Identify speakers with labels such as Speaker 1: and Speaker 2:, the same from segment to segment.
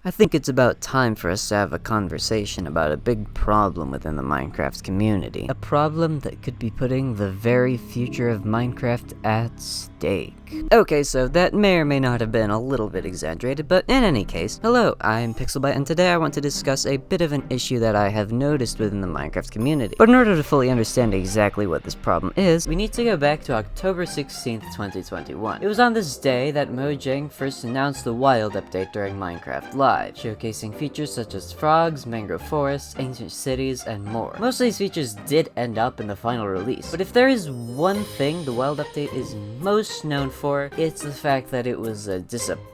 Speaker 1: I think it's about time for us to have a conversation about a big problem within the Minecraft community. A problem that could be putting the very future of Minecraft at stake. Okay, so that may or may not have been a little bit exaggerated, but in any case, hello, I'm PixleByte, and today I want to discuss a bit of an issue that I have noticed within the Minecraft community. But in order to fully understand exactly what this problem is, we need to go back to October 16th, 2021. It was on this day that Mojang first announced the Wild update during Minecraft Live, showcasing features such as frogs, mangrove forests, ancient cities, and more. Most of these features did end up in the final release, but if there is one thing the Wild update is most known for, it's the fact that it was a disappointment.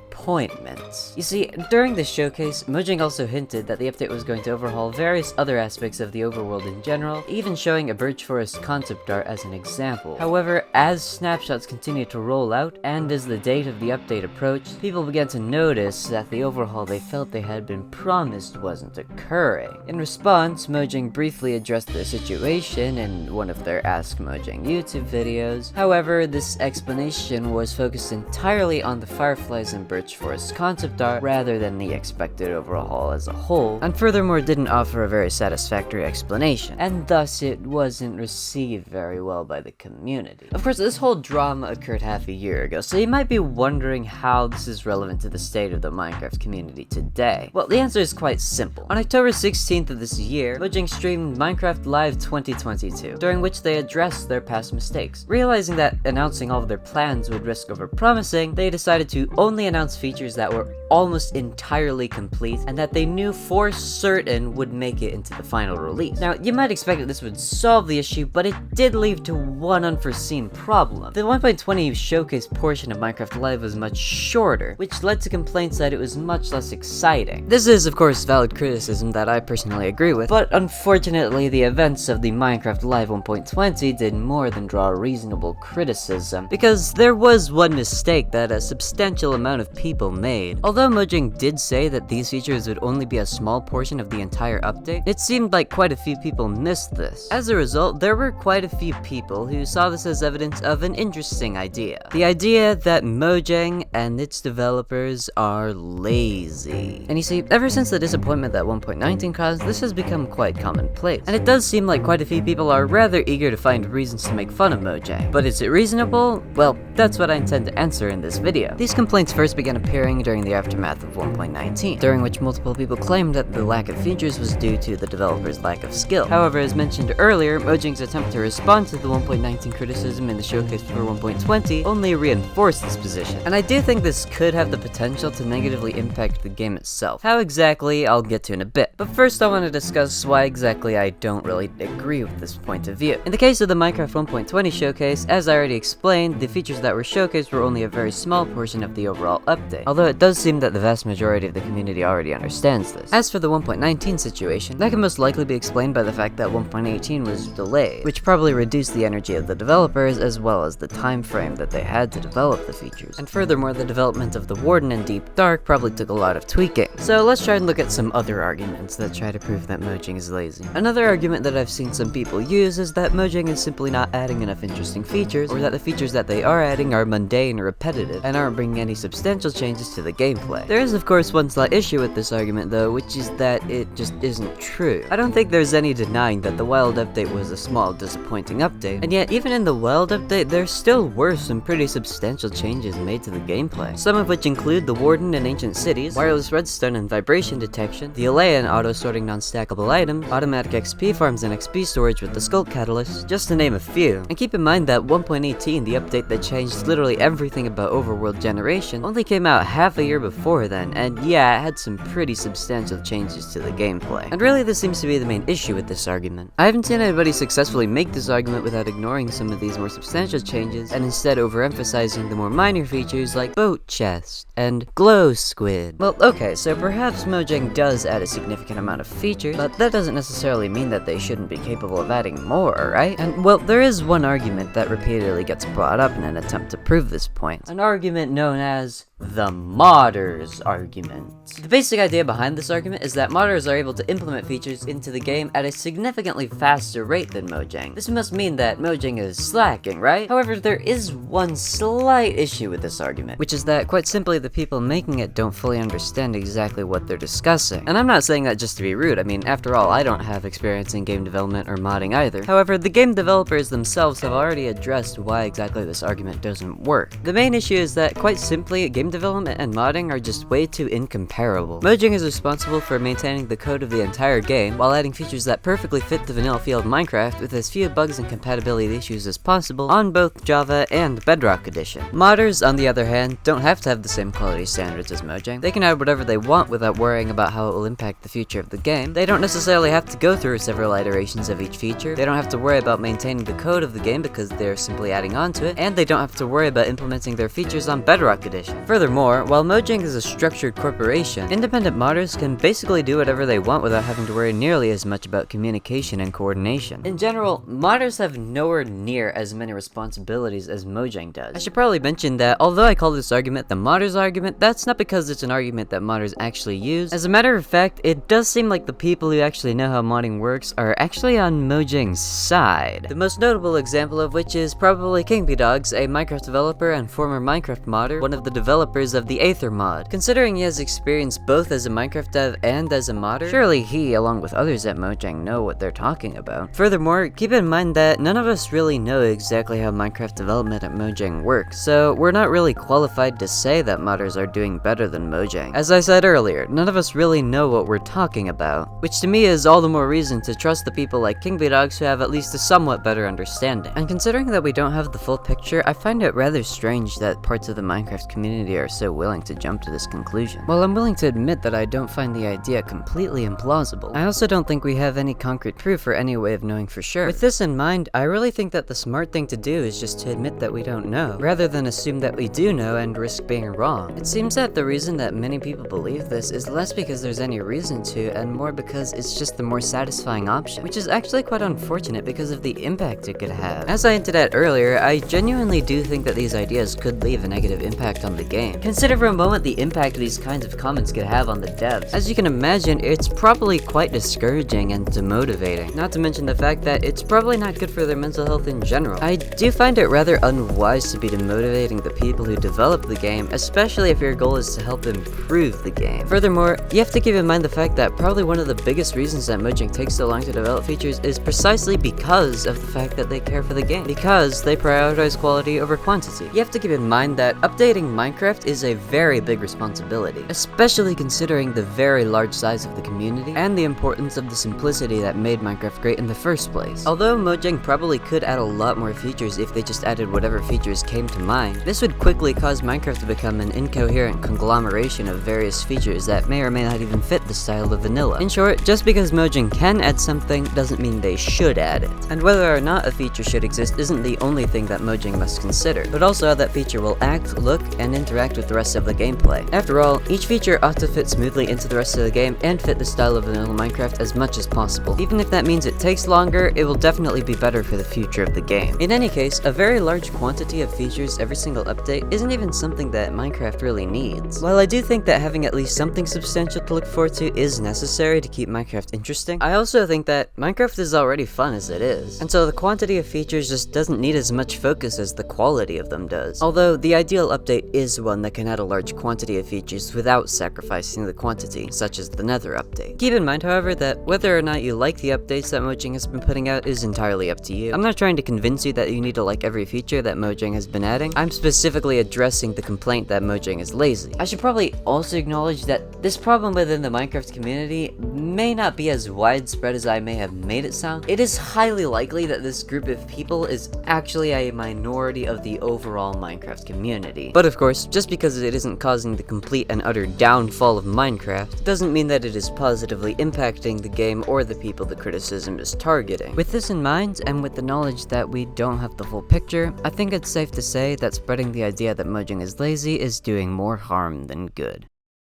Speaker 1: You see, during this showcase, Mojang also hinted that the update was going to overhaul various other aspects of the overworld in general, even showing a birch forest concept art as an example. However, as snapshots continued to roll out, and as the date of the update approached, people began to notice that the overhaul they felt they had been promised wasn't occurring. In response, Mojang briefly addressed the situation in one of their Ask Mojang YouTube videos. However, this explanation was focused entirely on the fireflies and birch forest concept art rather than the expected overhaul as a whole, and furthermore didn't offer a very satisfactory explanation, and thus it wasn't received very well by the community. Of course, this whole drama occurred half a year ago, so you might be wondering how this is relevant to the state of the Minecraft community today. Well, the answer is quite simple. On October 16th of this year, Mojang streamed Minecraft Live 2022, during which they addressed their past mistakes. Realizing that announcing all of their plans would risk overpromising, they decided to only announce features that were almost entirely complete and that they knew for certain would make it into the final release. Now, you might expect that this would solve the issue, but it did lead to one unforeseen problem. The 1.20 showcase portion of Minecraft Live was much shorter, which led to complaints that it was much less exciting. This is, of course, valid criticism that I personally agree with, but unfortunately, the events of the Minecraft Live 1.20 did more than draw reasonable criticism, because there was one mistake that a substantial amount of people made. Although Mojang did say that these features would only be a small portion of the entire update, it seemed like quite a few people missed this. As a result, there were quite a few people who saw this as evidence of an interesting idea. The idea that Mojang and its developers are lazy. And you see, ever since the disappointment that 1.19 caused, this has become quite commonplace. And it does seem like quite a few people are rather eager to find reasons to make fun of Mojang. But is it reasonable? Well, that's what I intend to answer in this video. These complaints first began appearing during the aftermath of 1.19, during which multiple people claimed that the lack of features was due to the developers' lack of skill. However, as mentioned earlier, Mojang's attempt to respond to the 1.19 criticism in the showcase for 1.20 only reinforced this position, and I do think this could have the potential to negatively impact the game itself. How exactly, I'll get to in a bit, but first I want to discuss why exactly I don't really agree with this point of view. In the case of the Minecraft 1.20 showcase, as I already explained, the features that were showcased were only a very small portion of the overall update, although it does seem that the vast majority of the community already understands this. As for the 1.19 situation, that can most likely be explained by the fact that 1.18 was delayed, which probably reduced the energy of the developers as well as the time frame that they had to develop the features. And furthermore, the development of the Warden and Deep Dark probably took a lot of tweaking. So let's try and look at some other arguments that try to prove that Mojang is lazy. Another argument that I've seen some people use is that Mojang is simply not adding enough interesting features, or that the features that they are adding are mundane or repetitive and aren't bringing any substantial changes to the gameplay. There is of course one slight issue with this argument though, which is that it just isn't true. I don't think there's any denying that the Wild update was a small disappointing update, and yet even in the Wild update there still were some pretty substantial changes made to the gameplay, some of which include the Warden and Ancient Cities, wireless redstone and vibration detection, the Aleia auto-sorting non-stackable items, automatic XP farms and XP storage with the Sculpt Catalyst, just to name a few. And keep in mind that 1.18, the update that changed literally everything about overworld generation, only came out half a year before then, and yeah, it had some pretty substantial changes to the gameplay. And really this seems to be the main issue with this argument. I haven't seen anybody successfully make this argument without ignoring some of these more substantial changes, and instead overemphasizing the more minor features like boat chest and glow squid. Well, okay, so perhaps Mojang does add a significant amount of features, but that doesn't necessarily mean that they shouldn't be capable of adding more, right? And well, there is one argument that repeatedly gets brought up in an attempt to prove this point. An argument known as the modders argument. The basic idea behind this argument is that modders are able to implement features into the game at a significantly faster rate than Mojang. This must mean that Mojang is slacking, right? However, there is one slight issue with this argument, which is that quite simply the people making it don't fully understand exactly what they're discussing. And I'm not saying that just to be rude. I mean, after all, I don't have experience in game development or modding either. However, the game developers themselves have already addressed why exactly this argument doesn't work. The main issue is that, quite simply, game development and modding are just way too incomparable. Mojang is responsible for maintaining the code of the entire game, while adding features that perfectly fit the vanilla feel of Minecraft with as few bugs and compatibility issues as possible on both Java and Bedrock Edition. Modders, on the other hand, don't have to have the same quality standards as Mojang. They can add whatever they want without worrying about how it will impact the future of the game. They don't necessarily have to go through several iterations of each feature. They don't have to worry about maintaining the code of the game because they're simply adding on to it, and they don't have to worry about implementing their features on Bedrock Edition. Furthermore, while Mojang is a structured corporation, independent modders can basically do whatever they want without having to worry nearly as much about communication and coordination. In general, modders have nowhere near as many responsibilities as Mojang does. I should probably mention that although I call this argument the modders argument, that's not because it's an argument that modders actually use. As a matter of fact, it does seem like the people who actually know how modding works are actually on Mojang's side. The most notable example of which is probably KingbyDogs, a Minecraft developer and former Minecraft modder, one of the developers of the Aether mod. Considering he has experience both as a Minecraft dev and as a modder, surely he, along with others at Mojang, know what they're talking about. Furthermore, keep in mind that none of us really know exactly how Minecraft development at Mojang works, so we're not really qualified to say that modders are doing better than Mojang. As I said earlier, none of us really know what we're talking about, which to me is all the more reason to trust the people like KingbyDogs who have at least a somewhat better understanding. And considering that we don't have the full picture, I find it rather strange that parts of the Minecraft community are so willing to jump to this conclusion. While I'm willing to admit that I don't find the idea completely implausible, I also don't think we have any concrete proof or any way of knowing for sure. With this in mind, I really think that the smart thing to do is just to admit that we don't know, rather than assume that we do know and risk being wrong. It seems that the reason that many people believe this is less because there's any reason to, and more because it's just the more satisfying option, which is actually quite unfortunate because of the impact it could have. As I hinted at earlier, I genuinely do think that these ideas could leave a negative impact on the game. Consider for a moment the impact these kinds of comments could have on the devs. As you can imagine, it's probably quite discouraging and demotivating, not to mention the fact that it's probably not good for their mental health in general. I do find it rather unwise to be demotivating the people who develop the game, especially if your goal is to help improve the game. Furthermore, you have to keep in mind the fact that probably one of the biggest reasons that Mojang takes so long to develop features is precisely because of the fact that they care for the game, because they prioritize quality over quantity. You have to keep in mind that updating Minecraft is a very big responsibility, especially considering the very large size of the community and the importance of the simplicity that made Minecraft great in the first place. Although Mojang probably could add a lot more features if they just added whatever features came to mind, this would quickly cause Minecraft to become an incoherent conglomeration of various features that may or may not even fit the style of vanilla. In short, just because Mojang can add something doesn't mean they should add it. And whether or not a feature should exist isn't the only thing that Mojang must consider, but also how that feature will act, look, and interact with the rest of the gameplay. After all, each feature ought to fit smoothly into the rest of the game and fit the style of vanilla Minecraft as much as possible. Even if that means it takes longer, it will definitely be better for the future of the game. In any case, a very large quantity of features every single update isn't even something that Minecraft really needs. While I do think that having at least something substantial to look forward to is necessary to keep Minecraft interesting, I also think that Minecraft is already fun as it is, and so the quantity of features just doesn't need as much focus as the quality of them does. Although the ideal update is one that can add a large quantity of features without sacrificing the quantity, such as the Nether update. Keep in mind, however, that whether or not you like the updates that Mojang has been putting out is entirely up to you. I'm not trying to convince you that you need to like every feature that Mojang has been adding. I'm specifically addressing the complaint that Mojang is lazy. I should probably also acknowledge that this problem within the Minecraft community may not be as widespread as I may have made it sound. It is highly likely that this group of people is actually a minority of the overall Minecraft community. But of course, just because it isn't causing the complete and utter downfall of Minecraft, doesn't mean that it is positively impacting the game or the people the criticism is targeting. With this in mind, and with the knowledge that we don't have the full picture, I think it's safe to say that spreading the idea that Mojang is lazy is doing more harm than good.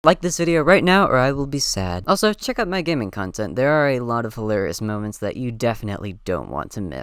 Speaker 1: Like this video right now or I will be sad. Also, check out my gaming content. There are a lot of hilarious moments that you definitely don't want to miss.